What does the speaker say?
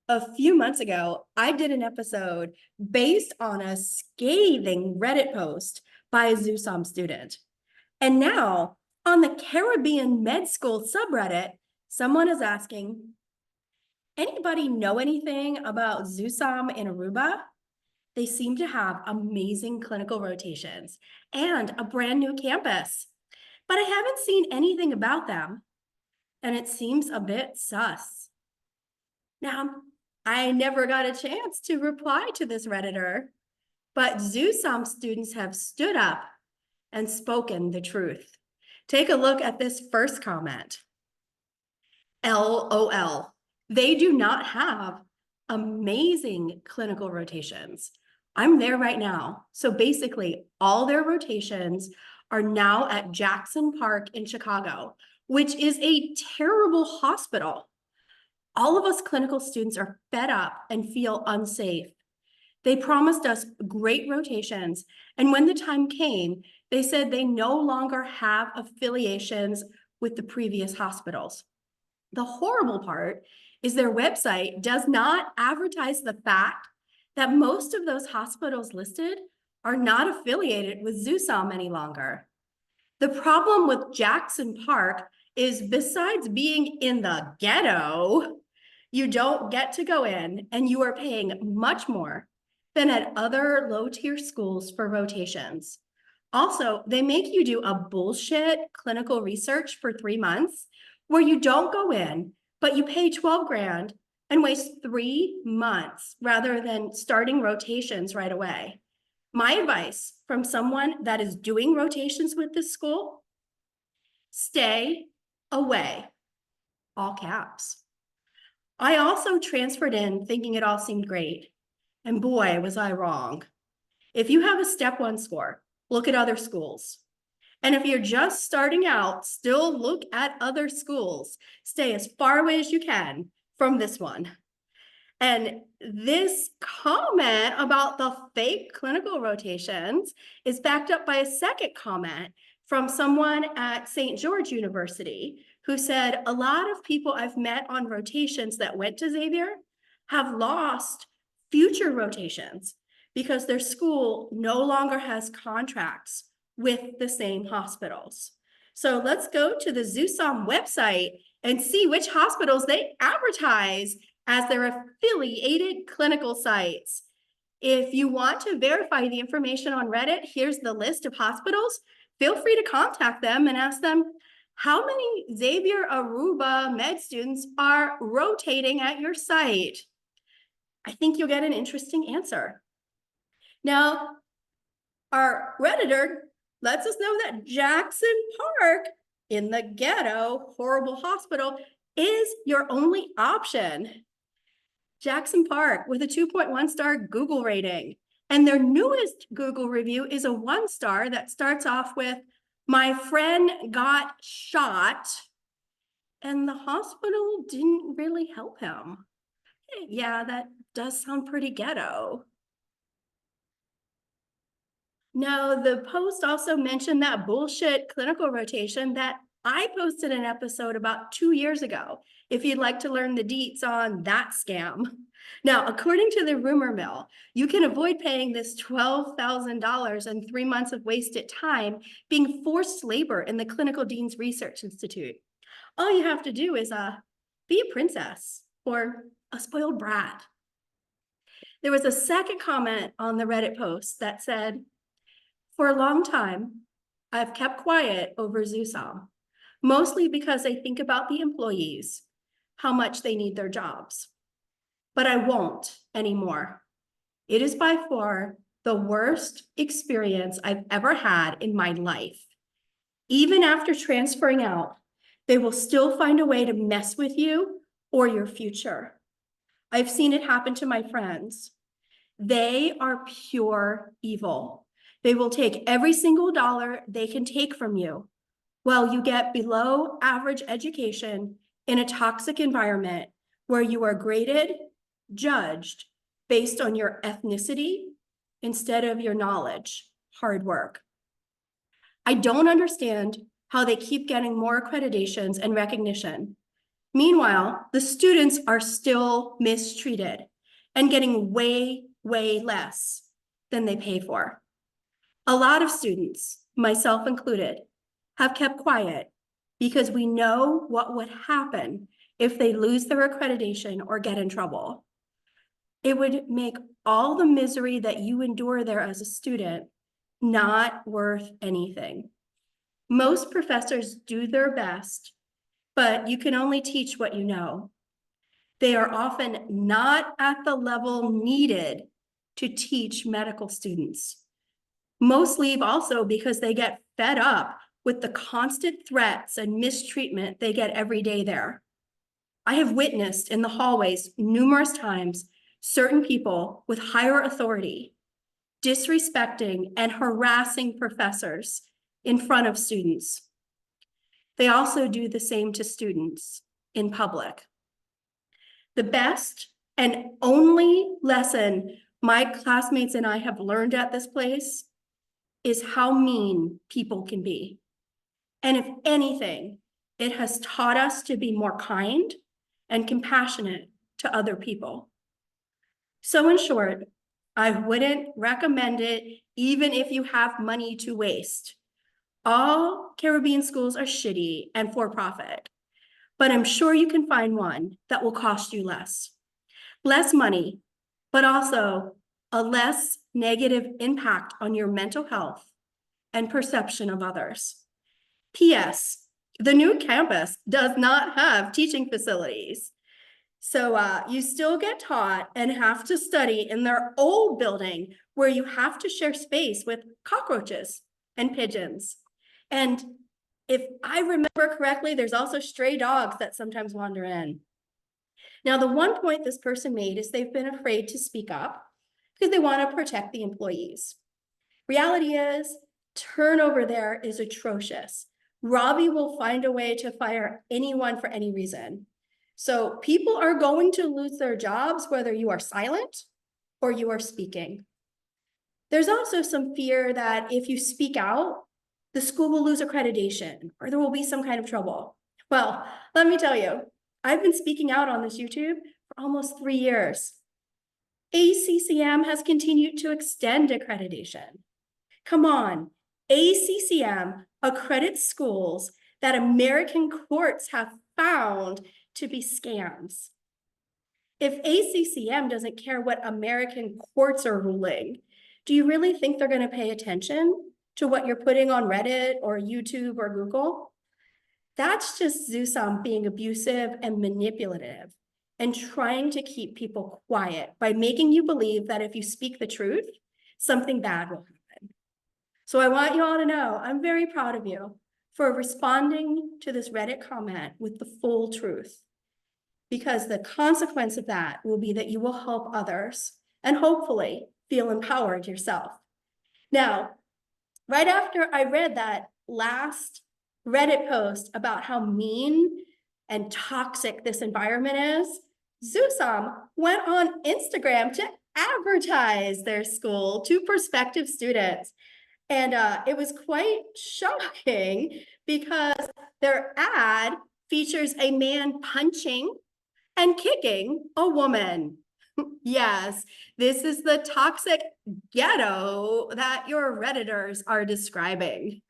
a few months ago, I did an episode based on a scathing Reddit post by a XUSOM student. And now, on the Caribbean Med School subreddit, someone is asking, anybody know anything about XUSOM in Aruba? They seem to have amazing clinical rotations and a brand new campus, but I haven't seen anything about them, and it seems a bit sus. Now, I never got a chance to reply to this Redditor, but XUSOM students have stood up and spoken the truth. Take a look at this first comment. LOL. They do not have amazing clinical rotations. I'm there right now. So basically, all their rotations are now at Jackson Park in Chicago, which is a terrible hospital. All of us clinical students are fed up and feel unsafe. They promised us great rotations, and when the time came, they said they no longer have affiliations with the previous hospitals. The horrible part is their website does not advertise the fact that most of those hospitals listed are not affiliated with XUSOM any longer. The problem with Jackson Park is, besides being in the ghetto, you don't get to go in, and you are paying much more than at other low-tier schools for rotations. Also, they make you do a bullshit clinical research for 3 months where you don't go in, but you pay 12 grand and waste 3 months rather than starting rotations right away. My advice from someone that is doing rotations with this school: stay away, all caps. I also transferred in thinking it all seemed great, and boy, was I wrong. If you have a step 1 score, look at other schools. And if you're just starting out, still look at other schools. Stay as far away as you can from this one. And this comment about the fake clinical rotations is backed up by a second comment from someone at St. George University who said, a lot of people I've met on rotations that went to Xavier have lost future rotations because their school no longer has contracts with the same hospitals. So let's go to the XUSOM website and see which hospitals they advertise as their affiliated clinical sites. If you want to verify the information on Reddit, here's the list of hospitals. Feel free to contact them and ask them, how many Xavier Aruba med students are rotating at your site? I think you'll get an interesting answer. Now, our Redditor lets us know that Jackson Park in the ghetto, horrible hospital, is your only option. Jackson Park with a 2.1 star Google rating. And their newest Google review is a 1 star that starts off with, my friend got shot and the hospital didn't really help him. Yeah, that does sound pretty ghetto. No, the post also mentioned that bullshit clinical rotation that I posted an episode about 2 years ago, if you'd like to learn the deets on that scam. Now, according to the rumor mill, you can avoid paying this $12,000 and 3 months of wasted time being forced labor in the Clinical Dean's Research Institute. All you have to do is be a princess or a spoiled brat. There was a second comment on the Reddit post that said, for a long time, I've kept quiet over XUSOM, mostly because I think about the employees, how much they need their jobs. But I won't anymore. It is by far the worst experience I've ever had in my life. Even after transferring out, they will still find a way to mess with you or your future. I've seen it happen to my friends. They are pure evil. They will take every single dollar they can take from you while you get below average education in a toxic environment where you are graded, judged based on your ethnicity instead of your knowledge, hard work. I don't understand how they keep getting more accreditations and recognition. Meanwhile, the students are still mistreated and getting way, way less than they pay for. A lot of students, myself included, have kept quiet because we know what would happen if they lose their accreditation or get in trouble. It would make all the misery that you endure there as a student not worth anything. Most professors do their best, but you can only teach what you know. They are often not at the level needed to teach medical students. Most leave also because they get fed up with the constant threats and mistreatment they get every day there. I have witnessed in the hallways numerous times certain people with higher authority disrespecting and harassing professors in front of students. They also do the same to students in public. The best and only lesson my classmates and I have learned at this place is how mean people can be. And if anything, it has taught us to be more kind and compassionate to other people. So in short, I wouldn't recommend it even if you have money to waste. All Caribbean schools are shitty and for profit, but I'm sure you can find one that will cost you less. Less money, but also a less negative impact on your mental health and perception of others. P.S. The new campus does not have teaching facilities. So you still get taught and have to study in their old building where you have to share space with cockroaches and pigeons. And if I remember correctly, there's also stray dogs that sometimes wander in. Now, the one point this person made is they've been afraid to speak up because they want to protect the employees. Reality is, turnover there is atrocious. Robbie will find a way to fire anyone for any reason. So people are going to lose their jobs whether you are silent or you are speaking. There's also some fear that if you speak out, the school will lose accreditation or there will be some kind of trouble. Well, let me tell you, I've been speaking out on this YouTube for almost 3 years. ACCM has continued to extend accreditation. Come on, ACCM accredits schools that American courts have found to be scams. If ACCM doesn't care what American courts are ruling, do you really think they're going to pay attention to what you're putting on Reddit or YouTube or Google? That's just XUSOM being abusive and manipulative and trying to keep people quiet by making you believe that if you speak the truth, something bad will happen. So I want you all to know, I'm very proud of you for responding to this Reddit comment with the full truth, because the consequence of that will be that you will help others and hopefully feel empowered yourself. Now, right after I read that last Reddit post about how mean and toxic this environment is, XUSOM went on Instagram to advertise their school to prospective students. And it was quite shocking because their ad features a man punching and kicking a woman. Yes, this is the toxic ghetto that your Redditors are describing.